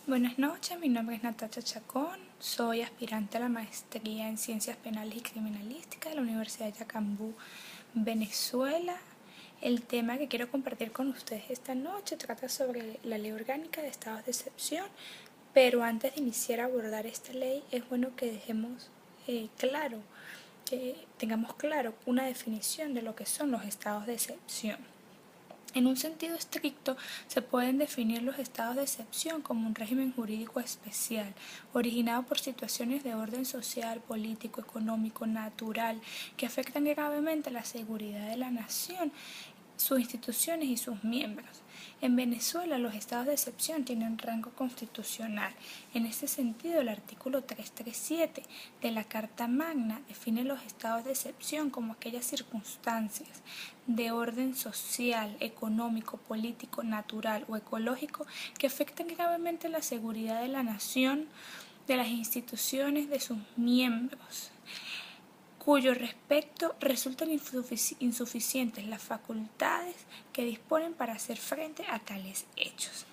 Buenas noches, mi nombre es Natacha Chacón, soy aspirante a la maestría en Ciencias Penales y Criminalística de la Universidad de Yacambú, Venezuela. El tema que quiero compartir con ustedes esta noche trata sobre la Ley Orgánica de Estados de Excepción, pero antes de iniciar a abordar esta ley es bueno que dejemos que tengamos claro una definición de lo que son los estados de excepción. En un sentido estricto, se pueden definir los estados de excepción como un régimen jurídico especial, originado por situaciones de orden social, político, económico, natural, que afectan gravemente la seguridad de la nación, sus instituciones y sus miembros. En Venezuela, los estados de excepción tienen rango constitucional. En este sentido, el artículo 337 de la Carta Magna define los estados de excepción como aquellas circunstancias de orden social, económico, político, natural o ecológico que afectan gravemente la seguridad de la nación, de las instituciones, de sus miembros, cuyo respecto resultan insuficientes las facultades que disponen para hacer frente a tales hechos.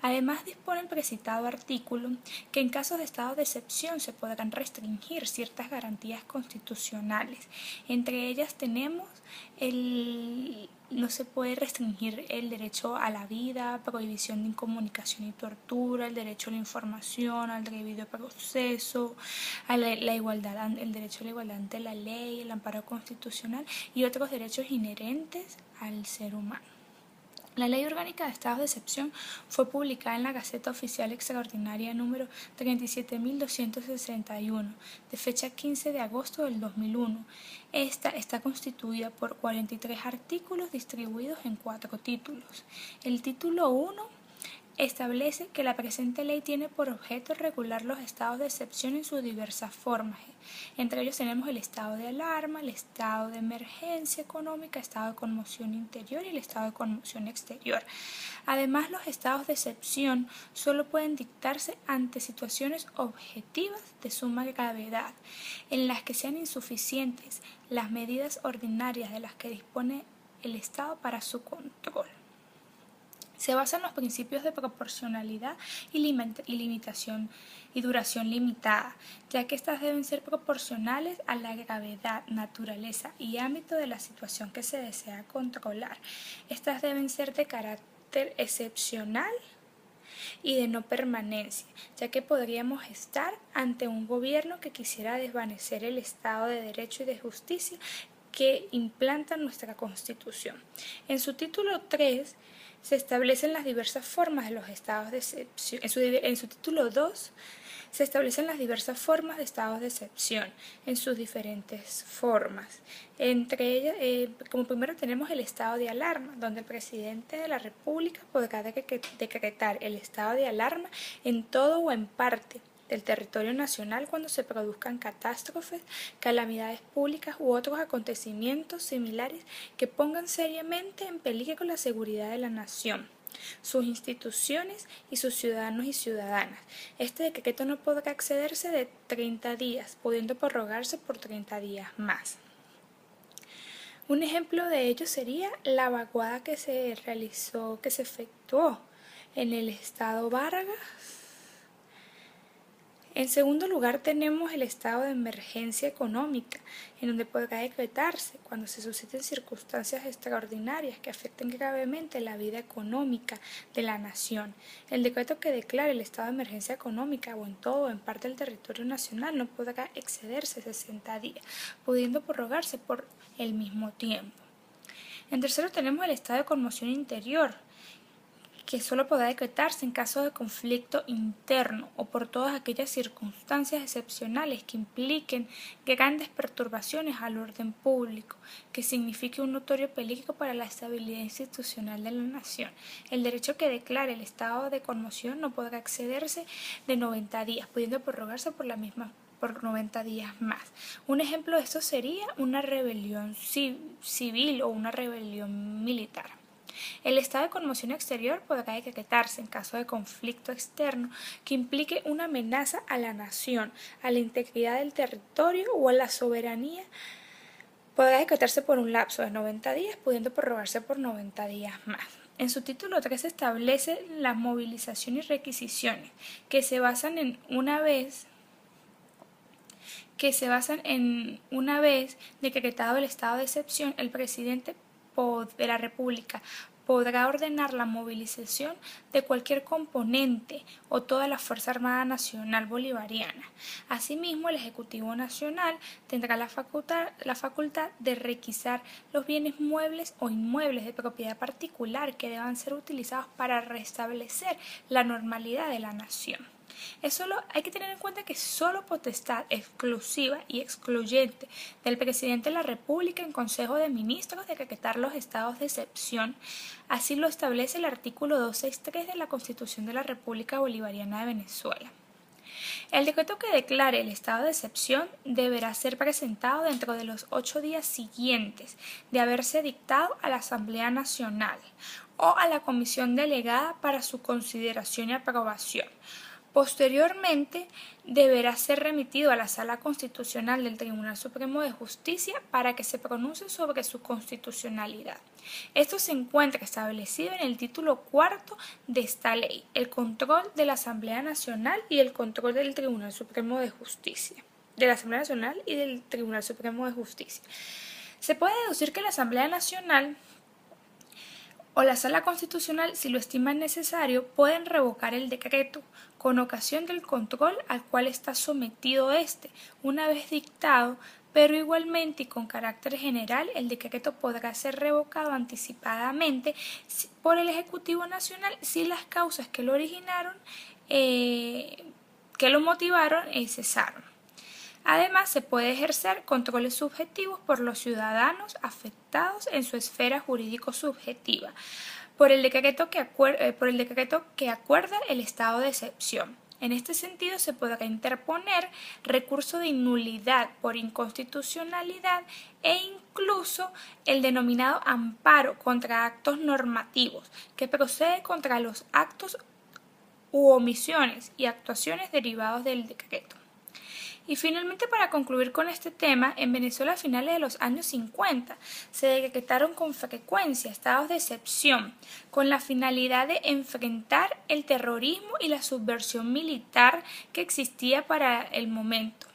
Además, dispone el precitado artículo que en casos de estado de excepción se podrán restringir ciertas garantías constitucionales. Entre ellas tenemos no se puede restringir el derecho a la vida, prohibición de incomunicación y tortura, el derecho a la información, al debido proceso, a la igualdad, el derecho a la igualdad ante la ley, el amparo constitucional y otros derechos inherentes al ser humano. La Ley Orgánica de Estados de Excepción fue publicada en la Gaceta Oficial Extraordinaria número 37.261, de fecha 15 de agosto del 2001. Esta está constituida por 43 artículos distribuidos en 4 títulos. El título 1 establece que la presente ley tiene por objeto regular los estados de excepción en sus diversas formas. Entre ellos tenemos el estado de alarma, el estado de emergencia económica, estado de conmoción interior y el estado de conmoción exterior. Además, los estados de excepción solo pueden dictarse ante situaciones objetivas de suma gravedad, en las que sean insuficientes las medidas ordinarias de las que dispone el Estado para su control. Se basa en los principios de proporcionalidad y limitación y duración limitada, ya que estas deben ser proporcionales a la gravedad, naturaleza y ámbito de la situación que se desea controlar. Estas deben ser de carácter excepcional y de no permanencia, ya que podríamos estar ante un gobierno que quisiera desvanecer el Estado de Derecho y de Justicia que implanta nuestra Constitución. En su título 3 se establecen las diversas formas de los estados de excepción. En su título 2 se establecen las diversas formas de estados de excepción en sus diferentes formas. Entre ellas, como primero tenemos el estado de alarma, donde el presidente de la República podrá decretar el estado de alarma en todo o en parte del territorio nacional cuando se produzcan catástrofes, calamidades públicas u otros acontecimientos similares que pongan seriamente en peligro la seguridad de la nación, sus instituciones y sus ciudadanos y ciudadanas. Este decreto no podrá excederse de 30 días, pudiendo prorrogarse por 30 días más. Un ejemplo de ello sería la vaguada que se efectuó en el estado Vargas. En segundo lugar tenemos el estado de emergencia económica, en donde podrá decretarse cuando se susciten circunstancias extraordinarias que afecten gravemente la vida económica de la nación. El decreto que declare el estado de emergencia económica o en todo o en parte del territorio nacional no podrá excederse 60 días, pudiendo prorrogarse por el mismo tiempo. En tercero tenemos el estado de conmoción interior, que solo podrá decretarse en caso de conflicto interno o por todas aquellas circunstancias excepcionales que impliquen grandes perturbaciones al orden público, que signifique un notorio peligro para la estabilidad institucional de la nación. El derecho que declare el estado de conmoción no podrá excederse de 90 días, pudiendo prorrogarse por 90 días más. Un ejemplo de esto sería una rebelión civil o una rebelión militar. El estado de conmoción exterior podrá decretarse en caso de conflicto externo que implique una amenaza a la nación, a la integridad del territorio o a la soberanía. Podrá decretarse por un lapso de 90 días, pudiendo prorrogarse por 90 días más. En su título 3 establece la movilización y requisiciones, que se basan en una vez decretado el estado de excepción, el presidente de la República podrá ordenar la movilización de cualquier componente o toda la Fuerza Armada Nacional Bolivariana. Asimismo, el Ejecutivo Nacional tendrá la facultad de requisar los bienes muebles o inmuebles de propiedad particular que deban ser utilizados para restablecer la normalidad de la nación. Hay que tener en cuenta que es solo potestad exclusiva y excluyente del presidente de la República en Consejo de Ministros de decretar los estados de excepción. Así lo establece el artículo 263 de la Constitución de la República Bolivariana de Venezuela. El decreto que declare el estado de excepción deberá ser presentado dentro de los 8 días siguientes de haberse dictado a la Asamblea Nacional o a la Comisión Delegada para su consideración y aprobación. Posteriormente, deberá ser remitido a la Sala Constitucional del Tribunal Supremo de Justicia para que se pronuncie sobre su constitucionalidad. Esto se encuentra establecido en el título 4 de esta ley, el control de la Asamblea Nacional y el control del Tribunal Supremo de Justicia, de la Asamblea Nacional y del Tribunal Supremo de Justicia. Se puede deducir que la Asamblea Nacional o la Sala Constitucional, si lo estiman necesario, pueden revocar el decreto con ocasión del control al cual está sometido este, una vez dictado, pero igualmente y con carácter general, el decreto podrá ser revocado anticipadamente por el Ejecutivo Nacional si las causas que lo originaron, que lo motivaron, cesaron. Además, se puede ejercer controles subjetivos por los ciudadanos afectados en su esfera jurídico-subjetiva por el decreto que acuerda el estado de excepción. En este sentido, se podrá interponer recurso de nulidad por inconstitucionalidad e incluso el denominado amparo contra actos normativos, que procede contra los actos u omisiones y actuaciones derivados del decreto. Y finalmente, para concluir con este tema, en Venezuela a finales de los años 50 se decretaron con frecuencia estados de excepción con la finalidad de enfrentar el terrorismo y la subversión militar que existía para el momento.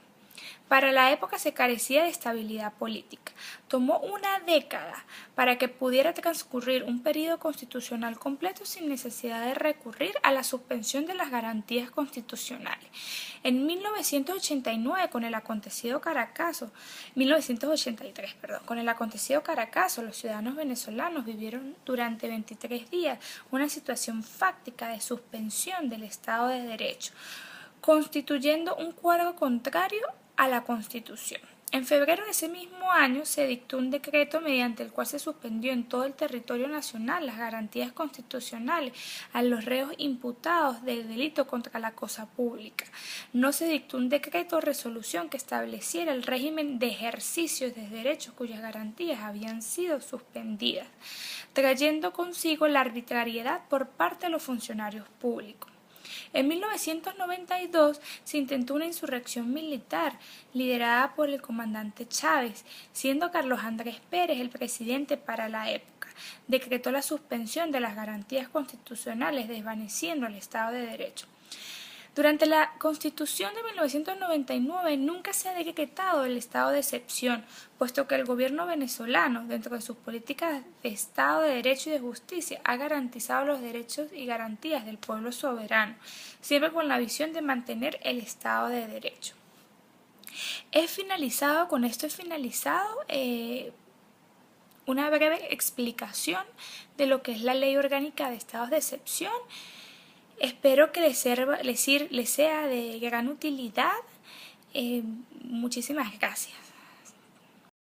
Para la época se carecía de estabilidad política. Tomó una década para que pudiera transcurrir un periodo constitucional completo sin necesidad de recurrir a la suspensión de las garantías constitucionales. En 1983, con el acontecido Caracazo, los ciudadanos venezolanos vivieron durante 23 días una situación fáctica de suspensión del Estado de Derecho, constituyendo un cuadro contrario a la Constitución. En febrero de ese mismo año se dictó un decreto mediante el cual se suspendió en todo el territorio nacional las garantías constitucionales a los reos imputados del delito contra la cosa pública. No se dictó un decreto o resolución que estableciera el régimen de ejercicios de derechos cuyas garantías habían sido suspendidas, trayendo consigo la arbitrariedad por parte de los funcionarios públicos. En 1992 se intentó una insurrección militar liderada por el comandante Chávez, siendo Carlos Andrés Pérez el presidente para la época. Decretó la suspensión de las garantías constitucionales, desvaneciendo el Estado de Derecho. Durante la Constitución de 1999 nunca se ha decretado el estado de excepción, puesto que el gobierno venezolano, dentro de sus políticas de Estado de Derecho y de Justicia, ha garantizado los derechos y garantías del pueblo soberano, siempre con la visión de mantener el Estado de Derecho. Con esto he finalizado una breve explicación de lo que es la Ley Orgánica de Estados de Excepción. Espero que les sea de gran utilidad. Muchísimas gracias.